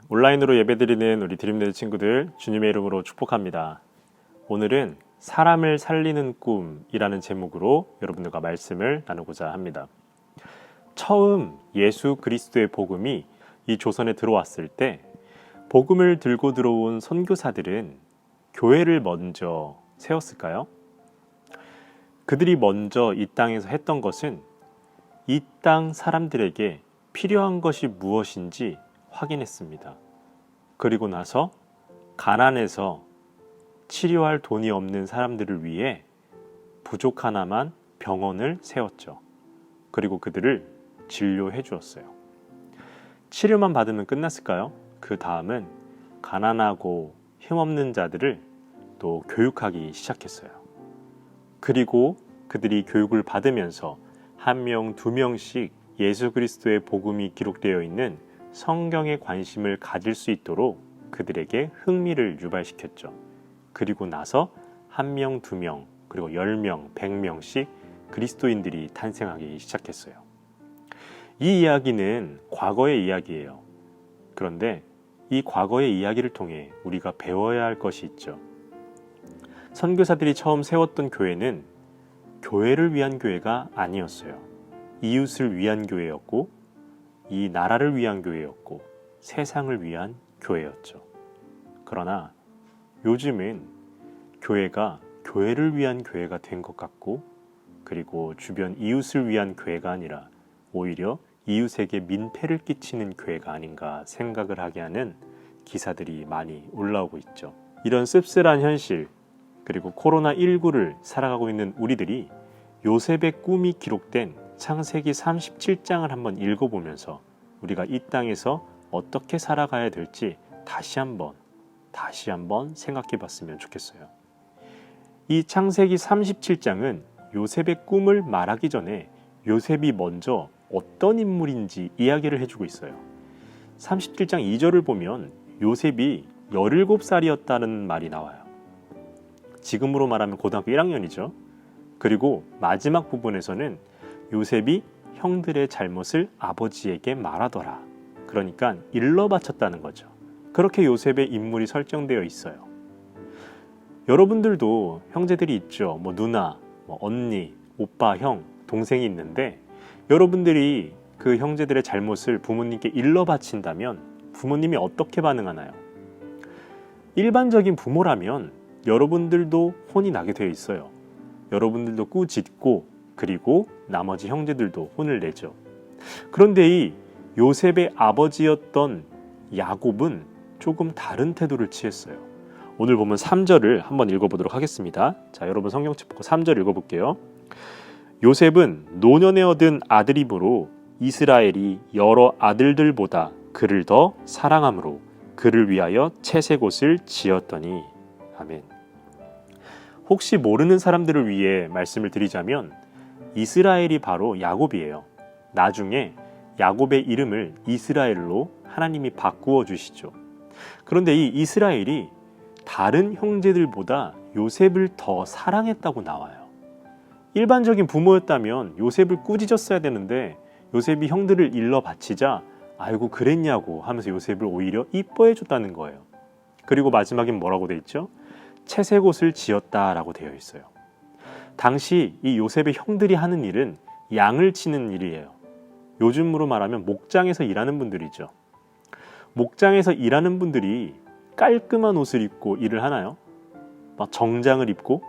온라인으로 예배드리는 우리 드림네드 친구들 주님의 이름으로 축복합니다. 오늘은 사람을 살리는 꿈이라는 제목으로 여러분들과 말씀을 나누고자 합니다. 처음 예수 그리스도의 복음이 이 조선에 들어왔을 때 복음을 들고 들어온 선교사들은 교회를 먼저 세웠을까요? 그들이 먼저 이 땅에서 했던 것은 이 땅 사람들에게 필요한 것이 무엇인지 확인했습니다. 그리고 나서 가난해서 치료할 돈이 없는 사람들을 위해 부족 하나만 병원을 세웠죠. 그리고 그들을 진료해 주었어요. 치료만 받으면 끝났을까요? 그 다음은 가난하고 힘없는 자들을 또 교육하기 시작했어요. 그리고 그들이 교육을 받으면서 한 명, 두 명씩 예수 그리스도의 복음이 기록되어 있는 성경에 관심을 가질 수 있도록 그들에게 흥미를 유발시켰죠. 그리고 나서 한 명, 두 명, 그리고 10명, 100명씩 그리스도인들이 탄생하기 시작했어요. 이 이야기는 과거의 이야기예요. 그런데 이 과거의 이야기를 통해 우리가 배워야 할 것이 있죠. 선교사들이 처음 세웠던 교회는 교회를 위한 교회가 아니었어요. 이웃을 위한 교회였고 이 나라를 위한 교회였고 세상을 위한 교회였죠. 그러나 요즘은 교회가 교회를 위한 교회가 된 것 같고 그리고 주변 이웃을 위한 교회가 아니라 오히려 이웃에게 민폐를 끼치는 교회가 아닌가 생각을 하게 하는 기사들이 많이 올라오고 있죠. 이런 씁쓸한 현실 그리고 코로나19를 살아가고 있는 우리들이 요셉의 꿈이 기록된 창세기 37장을 한번 읽어보면서 우리가 이 땅에서 어떻게 살아가야 될지 다시 한번 생각해 봤으면 좋겠어요. 이 창세기 37장은 요셉의 꿈을 말하기 전에 요셉이 먼저 어떤 인물인지 이야기를 해주고 있어요. 37장 2절을 보면 요셉이 17살이었다는 말이 나와요. 지금으로 말하면 고등학교 1학년이죠. 그리고 마지막 부분에서는 요셉이 형들의 잘못을 아버지에게 말하더라. 그러니까 일러 바쳤다는 거죠. 그렇게 요셉의 인물이 설정되어 있어요. 여러분들도 형제들이 있죠. 누나, 언니, 오빠, 형, 동생이 있는데 여러분들이 그 형제들의 잘못을 부모님께 일러 바친다면 부모님이 어떻게 반응하나요? 일반적인 부모라면 여러분들도 혼이 나게 되어 있어요. 여러분들도 꾸짖고 그리고 나머지 형제들도 혼을 내죠. 그런데 이 요셉의 아버지였던 야곱은 조금 다른 태도를 취했어요. 오늘 보면 3절을 한번 읽어보도록 하겠습니다. 자, 여러분 성경책 보고 3절 읽어볼게요. 요셉은 노년에 얻은 아들이므로 이스라엘이 여러 아들들보다 그를 더 사랑함으로 그를 위하여 채색옷을 지었더니. 아멘. 혹시 모르는 사람들을 위해 말씀을 드리자면 이스라엘이 바로 야곱이에요. 나중에 야곱의 이름을 이스라엘로 하나님이 바꾸어 주시죠. 그런데 이 이스라엘이 다른 형제들보다 요셉을 더 사랑했다고 나와요. 일반적인 부모였다면 요셉을 꾸짖었어야 되는데 요셉이 형들을 일러 바치자 아이고 그랬냐고 하면서 요셉을 오히려 이뻐해 줬다는 거예요. 그리고 마지막엔 뭐라고 돼 있죠? 채색옷을 지었다라고 되어 있어요. 당시 이 요셉의 형들이 하는 일은 양을 치는 일이에요. 요즘으로 말하면 목장에서 일하는 분들이죠. 목장에서 일하는 분들이 깔끔한 옷을 입고 일을 하나요? 막 정장을 입고?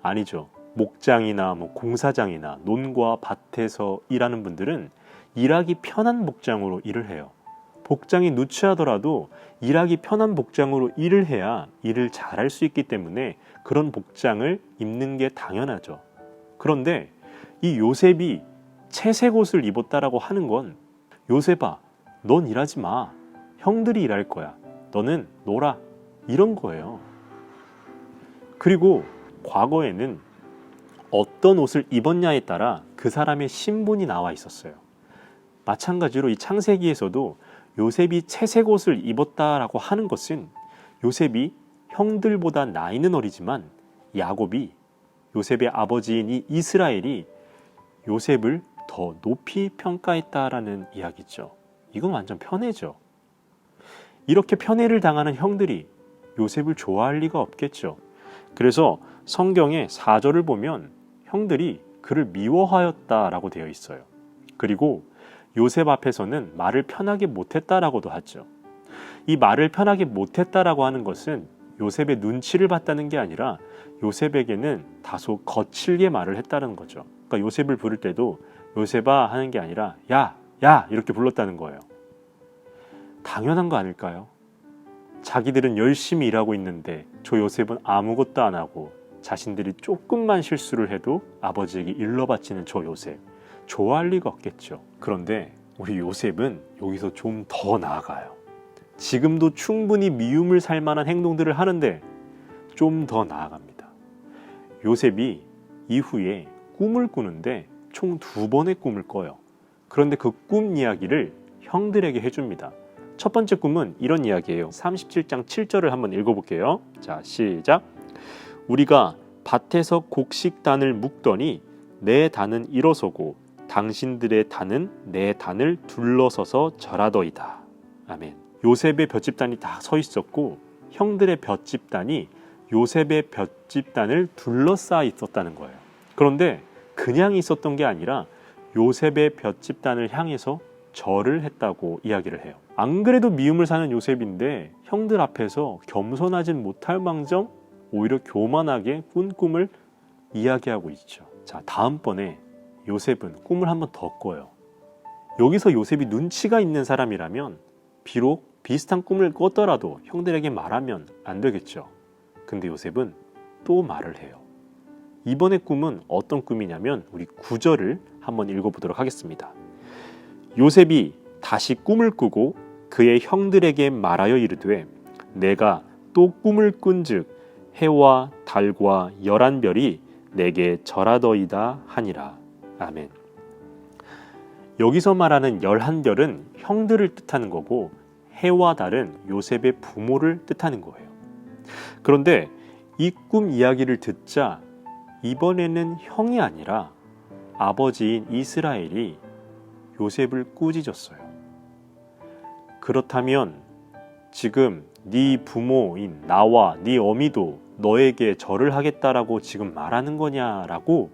아니죠. 목장이나 공사장이나 논과 밭에서 일하는 분들은 일하기 편한 복장으로 일을 해요. 복장이 누추하더라도 일하기 편한 복장으로 일을 해야 일을 잘할 수 있기 때문에 그런 복장을 입는 게 당연하죠. 그런데 이 요셉이 채색 옷을 입었다라고 하는 건 요셉아, 넌 일하지 마. 형들이 일할 거야. 너는 놀아. 이런 거예요. 그리고 과거에는 어떤 옷을 입었냐에 따라 그 사람의 신분이 나와 있었어요. 마찬가지로 이 창세기에서도 요셉이 채색 옷을 입었다라고 하는 것은 요셉이 형들보다 나이는 어리지만 야곱이 요셉의 아버지인 이 이스라엘이 요셉을 더 높이 평가했다라는 이야기죠. 이건 완전 편애죠. 이렇게 편애를 당하는 형들이 요셉을 좋아할 리가 없겠죠. 그래서 성경의 4절을 보면 형들이 그를 미워하였다라고 되어 있어요. 그리고 요셉 앞에서는 말을 편하게 못했다라고도 하죠. 이 말을 편하게 못했다라고 하는 것은 요셉의 눈치를 봤다는 게 아니라 요셉에게는 다소 거칠게 말을 했다는 거죠. 그러니까 요셉을 부를 때도 요셉아 하는 게 아니라 야, 야 이렇게 불렀다는 거예요. 당연한 거 아닐까요? 자기들은 열심히 일하고 있는데 저 요셉은 아무것도 안 하고 자신들이 조금만 실수를 해도 아버지에게 일러바치는 저 요셉, 좋아할 리가 없겠죠. 그런데 우리 요셉은 여기서 좀 더 나아가요. 지금도 충분히 미움을 살 만한 행동들을 하는데 좀 더 나아갑니다. 요셉이 이후에 꿈을 꾸는데 총 2번의 꿈을 꿔요. 그런데 그 꿈 이야기를 형들에게 해줍니다. 첫 번째 꿈은 이런 이야기예요. 37장 7절을 한번 읽어볼게요. 자, 시작. 우리가 밭에서 곡식단을 묶더니 내 단은 일어서고 당신들의 단은 내 단을 둘러서서 절하더이다. 아멘. 요셉의 볏집단이 다 서 있었고 형들의 볏집단이 요셉의 볏집단을 둘러싸 있었다는 거예요. 그런데 그냥 있었던 게 아니라 요셉의 볏집단을 향해서 절을 했다고 이야기를 해요. 안 그래도 미움을 사는 요셉인데 형들 앞에서 겸손하진 못할 망정 오히려 교만하게 꾼 꿈을 이야기하고 있죠. 자, 다음번에 요셉은 꿈을 한번 더 꿔요. 여기서 요셉이 눈치가 있는 사람이라면 비록 비슷한 꿈을 꿨더라도 형들에게 말하면 안 되겠죠. 근데 요셉은 또 말을 해요. 이번의 꿈은 어떤 꿈이냐면 우리 9절을 한번 읽어보도록 하겠습니다. 요셉이 다시 꿈을 꾸고 그의 형들에게 말하여 이르되 내가 또 꿈을 꾼즉 해와 달과 11별이 내게 절하더이다 하니라. 아멘. 여기서 말하는 11별은 형들을 뜻하는 거고 해와 달은 요셉의 부모를 뜻하는 거예요. 그런데 이 꿈 이야기를 듣자 이번에는 형이 아니라 아버지인 이스라엘이 요셉을 꾸짖었어요. 그렇다면 지금 네 부모인 나와 네 어미도 너에게 절을 하겠다라고 지금 말하는 거냐라고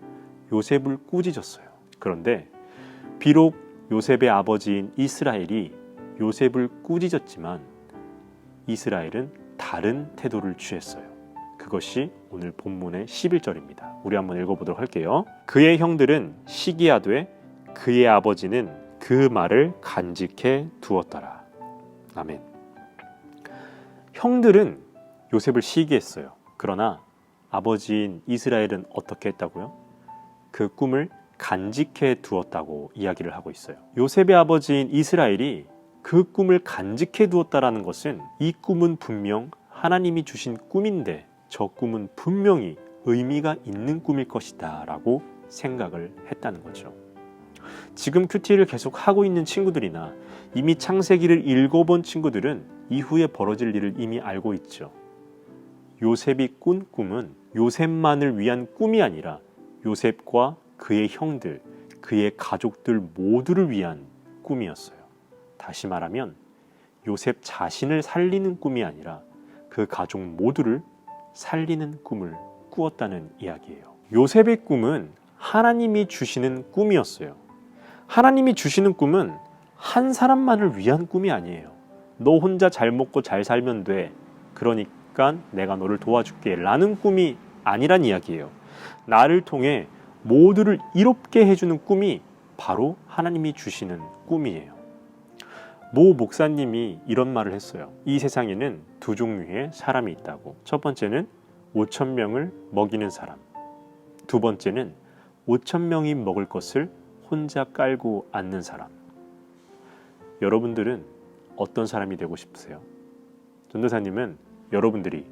요셉을 꾸짖었어요. 그런데 비록 요셉의 아버지인 이스라엘이 요셉을 꾸짖었지만 이스라엘은 다른 태도를 취했어요. 그것이 오늘 본문의 11절입니다. 우리 한번 읽어보도록 할게요. 그의 형들은 시기하되 그의 아버지는 그 말을 간직해 두었더라. 아멘. 형들은 요셉을 시기했어요. 그러나 아버지인 이스라엘은 어떻게 했다고요? 그 꿈을 간직해 두었다고 이야기를 하고 있어요. 요셉의 아버지인 이스라엘이 그 꿈을 간직해 두었다라는 것은 이 꿈은 분명 하나님이 주신 꿈인데 저 꿈은 분명히 의미가 있는 꿈일 것이다 라고 생각을 했다는 거죠. 지금 큐티를 계속 하고 있는 친구들이나 이미 창세기를 읽어본 친구들은 이후에 벌어질 일을 이미 알고 있죠. 요셉이 꾼 꿈은 요셉만을 위한 꿈이 아니라 요셉과 그의 형들, 그의 가족들 모두를 위한 꿈이었어요. 다시 말하면 요셉 자신을 살리는 꿈이 아니라 그 가족 모두를 살리는 꿈을 꾸었다는 이야기예요. 요셉의 꿈은 하나님이 주시는 꿈이었어요. 하나님이 주시는 꿈은 한 사람만을 위한 꿈이 아니에요. 너 혼자 잘 먹고 잘 살면 돼. 그러니까 내가 너를 도와줄게 라는 꿈이 아니란 이야기예요. 나를 통해 모두를 이롭게 해주는 꿈이 바로 하나님이 주시는 꿈이에요. 모 목사님이 이런 말을 했어요. 이 세상에는 두 종류의 사람이 있다고. 첫 번째는 5,000명을 먹이는 사람. 두 번째는 5,000명이 먹을 것을 혼자 깔고 앉는 사람. 여러분들은 어떤 사람이 되고 싶으세요? 전도사님은 여러분들이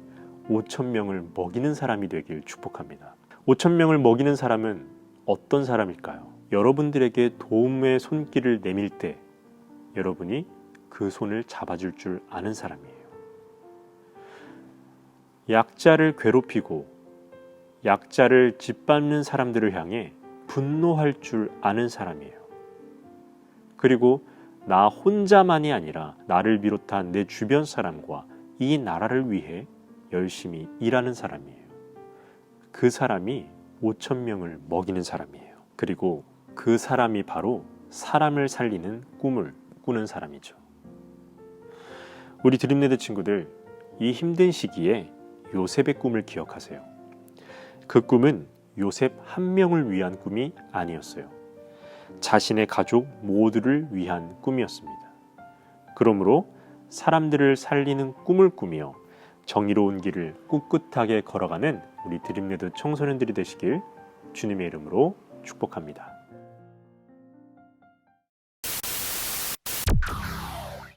5,000명을 먹이는 사람이 되길 축복합니다. 5,000명을 먹이는 사람은 어떤 사람일까요? 여러분들에게 도움의 손길을 내밀 때 여러분이 그 손을 잡아줄 줄 아는 사람이에요. 약자를 괴롭히고 약자를 짓밟는 사람들을 향해 분노할 줄 아는 사람이에요. 그리고 나 혼자만이 아니라 나를 비롯한 내 주변 사람과 이 나라를 위해 열심히 일하는 사람이에요. 그 사람이 5천 명을 먹이는 사람이에요. 그리고 그 사람이 바로 사람을 살리는 꿈을 꾸는 사람이죠. 우리 드림레드 친구들, 이 힘든 시기에 요셉의 꿈을 기억하세요. 그 꿈은 요셉 한 명을 위한 꿈이 아니었어요. 자신의 가족 모두를 위한 꿈이었습니다. 그러므로 사람들을 살리는 꿈을 꾸며 정의로운 길을 꿋꿋하게 걸어가는 우리 드림레드 청소년들이 되시길 주님의 이름으로 축복합니다.